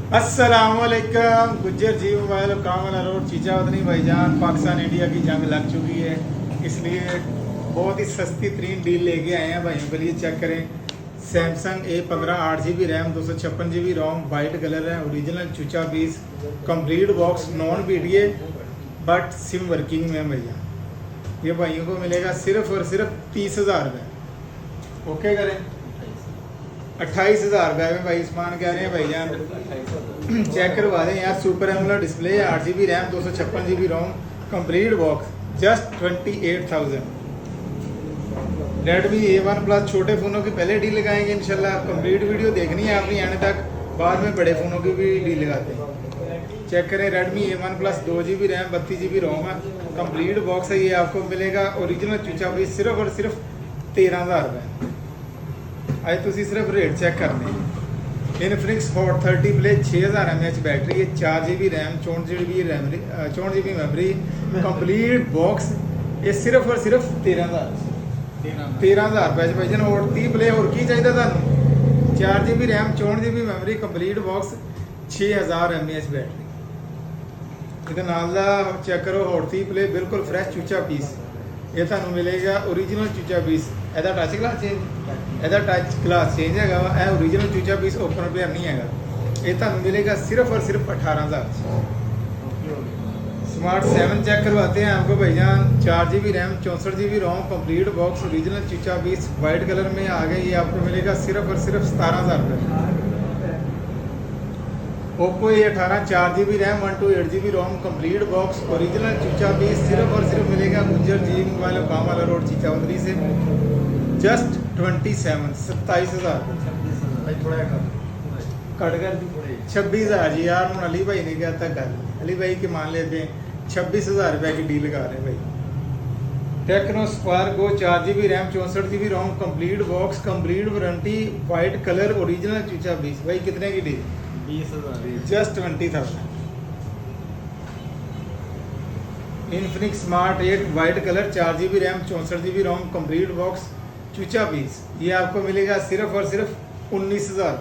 अस्सलामुअलैकुम। गुज्जर जी मोबाइल कामला रोड चीचावतनी भाईजान, पाकिस्तान इंडिया की जंग लग चुकी है, इसलिए बहुत ही सस्ती तरीन डील लेके आए हैं भाइयों के लिए। चेक करें, Samsung A15 8GB RAM 256GB ROM, white colour है, ओरिजिनल चूचा piece, complete box, non PDA but SIM working में है भैया। ये भाइयों को मिलेगा सिर्फ और सिर्फ 30,000 रुपये। ओके करें, 28,000 रुपये में भाई उस्मान कह रहे हैं भाईजान। चेक करवा दें यार, super AMOLED display, 8GB RAM 256GB ROM, complete box, just 28,000। Redmi A1 plus छोटे फ़ोनों की पहले डील लगाएंगे इंशाल्लाह। कंप्लीट वीडियो देखनी है आपने आने तक, बाद में बड़े फ़ोनों की भी डील लगाते हैं। चेक करें, Redmi A1 plus 2GB RAM 32GB रोम है, कंप्लीट बॉक्स है। ये आपको मिलेगा ओरिजिनल चूचा पीस सिर्फ और सिर्फ 13,000 रुपये। आज तुम सिर्फ रेट चेक करने। Infinix hot 30 play 6000 mAh battery है, 4GB RAM 64GB memory, complete box. ये सिर्फ और सिर्फ 13,000 रुपये भाईजान। हॉट 30 प्ले और की चाहिए थानू, 4GB RAM 64GB memory, complete box, 6000 mAh battery. ਇਹਦੇ ਨਾਲ ਦਾ ਚੈੱਕ ਕਰੋ, ਹੌਟ 30 प्ले बिल्कुल फ्रैश चूचा पीस। ਇਹ ਤੁਹਾਨੂੰ ਮਿਲੇਗਾ ओरिजिनल चूचा पीस। ਇਹਦਾ ਟੱਚ ਗਲਾਸ ਚੇਂਜ, ਇਹਦਾ ਟੱਚ ਗਲਾਸ ਚੇਂਜ ਹੈਗਾ ਵਾ। ਇਹ ओरिजिनल चूचा पीस ओपन पेयर नहीं हैगा। ਇਹ ਤੁਹਾਨੂੰ मिलेगा सिर्फ और सिर्फ 18,000। स्मार्ट 7 चेक करवाते हैं आपको भाईजान, 4GB RAM 64GB ROM, complete box, original चूचा पीस, वाइट कलर में आ गए। ये आपको मिलेगा सिर्फ और सिर्फ 17,000 रुपये। Oppo A18 4GB RAM 128GB ROM, complete box, original चूचा पीस, सिर्फ और सिर्फ मिलेगा गुज्जर जी मोबाइल काम वाला रोड चीचावतरी से, जस्ट 27,000। कट कर दी 26,000 जी यार। हूँ अली भाई ने क्या था गल, अली भाई के मान लेते हैं 26,000 रुपये की डील लगा रहे भाई। Tecno Spark Go 4GB RAM 64GB ROM, complete box, complete warranty, white colour, original चूचा पीस। भाई कितने की deal? 20,000, just 20,000। Infinix Smart 8 white colour, 4GB RAM 64GB ROM, complete box, चूचा पीस। ये आपको मिलेगा सिर्फ और सिर्फ 19,000।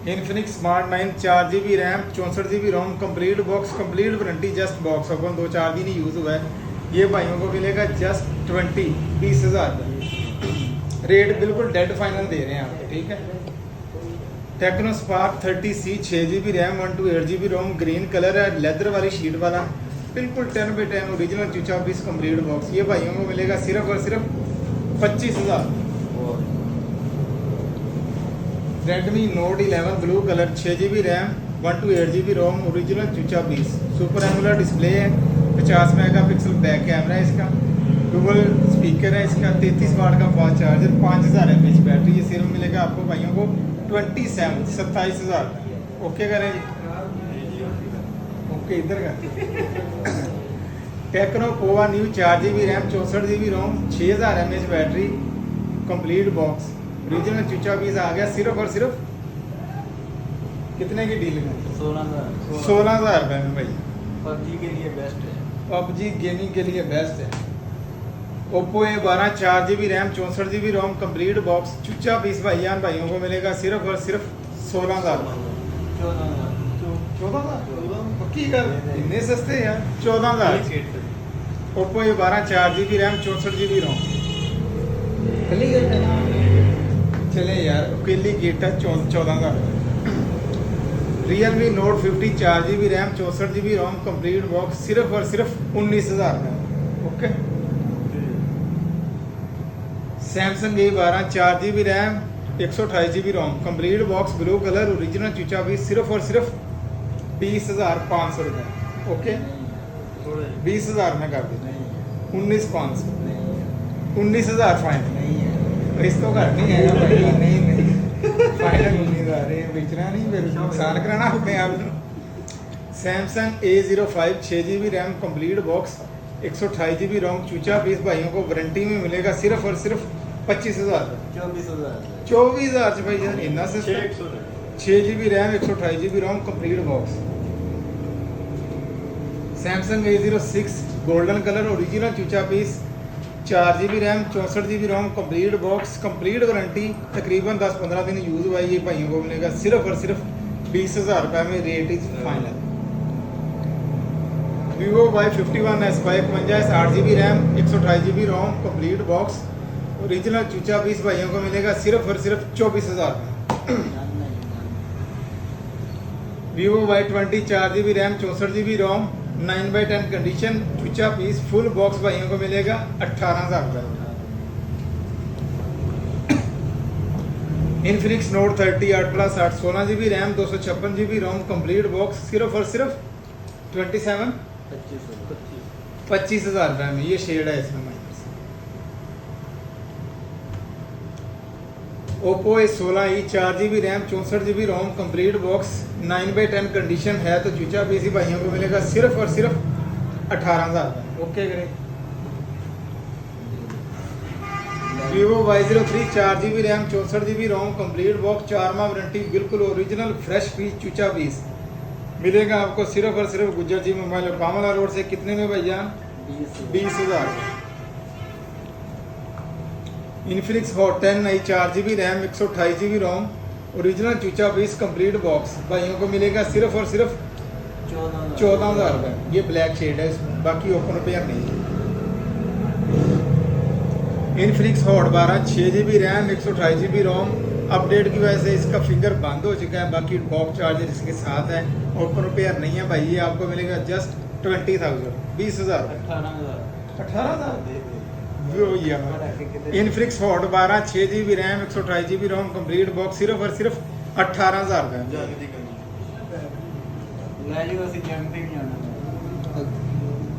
Infinix Smart 9 4GB RAM 64GB ROM, complete box, complete warranty, just box open 2-4 दिन ही यूज़ हुआ है। ये भाइयों को मिलेगा जस्ट 20,000। रेट बिल्कुल डेड फाइनल दे रहे हैं आपको, ठीक है। Tecno Spark 30C 6GB RAM 128GB ROM, green colour है, लेदर वाली शीट वाला, बिल्कुल 10/10 ओरिजिनल चूचा पीस, कंप्लीट बॉक्स। ये भाइयों को मिलेगा सिर्फ और सिर्फ 25,000। Redmi Note 11 blue colour 6GB RAM 128GB ROM, original चूचा पीस, सुपर एमुलेट डिस्प्ले है, 50 मेगापिक्सल बैक कैमरा है इसका, डुबल स्पीकर है इसका, 33 वाट का फास्ट चार्जर, 5,000 mAh बैटरी। ये सिर्फ मिलेगा आपको भाइयों को 27,000। ओके करें जी, ओके इधर कर। Tecno Pova new 4GB RAM 64GB ROM, 6,000 mAh battery, complete box, original चूचा पीस आ गया। सिर्फ और सिर्फ कितने की डील है? 16,000 रुपये में भाई। पबजी के लिए बेस्ट है, पबजी गेमिंग के लिए बेस्ट है। Oppo A12 4GB RAM 64GB ROM, complete box, चूचा पीस भाईयान भाइयों को मिलेगा सिर्फ और सिर्फ 16,000। 14,000 पक्की कर, इतने सस्ते यार, 14,000। Oppo A12 4GB RAM 64GB रोम, चले यार अकेली गेट है 14,000। Realme Note 50 4GB RAM 64GB ROM, complete box, सिर्फ और सिर्फ 19,000 का। Okay. Samsung A12 4GB RAM 128GB ROM, complete box, blue colour, original चूचा पीस, सिर्फ और सिर्फ 20,500 रुपये। ओके, 20,000 में कर देते हैं, 19,500, 19,000 फाइनल। इस तो घट नहीं है भाई, नहीं फाइनल 19,000 है, बेचना नहीं, फिर नुकसान कराना अपने आप में। Samsung A05 6GB RAM, complete box, 128GB रोम, चूचा पीस भाइयों को वारंटी में मिलेगा सिर्फ और सिर्फ 25,000। 24,000 से भाई यार इतना से 6GB RAM 128GB ROM, complete box. Samsung A06 golden colour, original चूचा piece, 4GB RAM 64GB ROM, complete box, complete warranty, तकरीबन 10-15 दिन यूज़ हुआ है। ये भाइयों को मिलेगा सिर्फ और सिर्फ 20,000 रुपये में rate is final. Vivo Y51s 551 8GB RAM 128GB ROM complete box original चूचा पीस भाइयों को मिलेगा सिर्फ और सिर्फ 24,000 रुपये। Vivo Y20 4GB RAM 64GB रोम 9/10 कंडीशन चूचा पीस फुल बॉक्स भाइयों को मिलेगा 18,000 रुपये। Infinix note 30 8 plus 8 16GB RAM 256GB ROM complete box सिर्फ और सिर्फ 25,000 रुपये में। ये शेड है इसमें minus. Oppo A16e 4GB RAM 64GB ROM complete box 9/10 condition है तो चूचा पीसी भाइयों को मिलेगा सिर्फ और सिर्फ 18,000 रुपये। ओके करें। Vivo Y03 4GB RAM 64GB ROM complete box 4 माह वारंटी बिल्कुल ओरिजिनल फ्रेश पीस चूचा पीस मिलेगा आपको सिर्फ और सिर्फ गुज्जर जी मोबाइल पामला रोड से। कितने में भैया? 20,000। Infinix hot 10i 4GB RAM 128GB ROM original चूचा पीस कंप्लीट बॉक्स भाइयों को मिलेगा सिर्फ और सिर्फ 14,000 रुपये। ये ब्लैक शेड है इसमें, बाकी ओपन पेयर नहीं है। Infinix hot 12 6GB RAM 128GB रोम अपडेट की वजह से इसका फिंगर बंद हो चुका है, बाकी बॉक्स चार्जर इसके साथ है, ओपन पेयर नहीं है भाई। ये आपको मिलेगा just 20,000 20,000 18,000। Infinix hot 12 6GB RAM 128GB ROM complete box सिर्फ और सिर्फ 18,000 रुपये।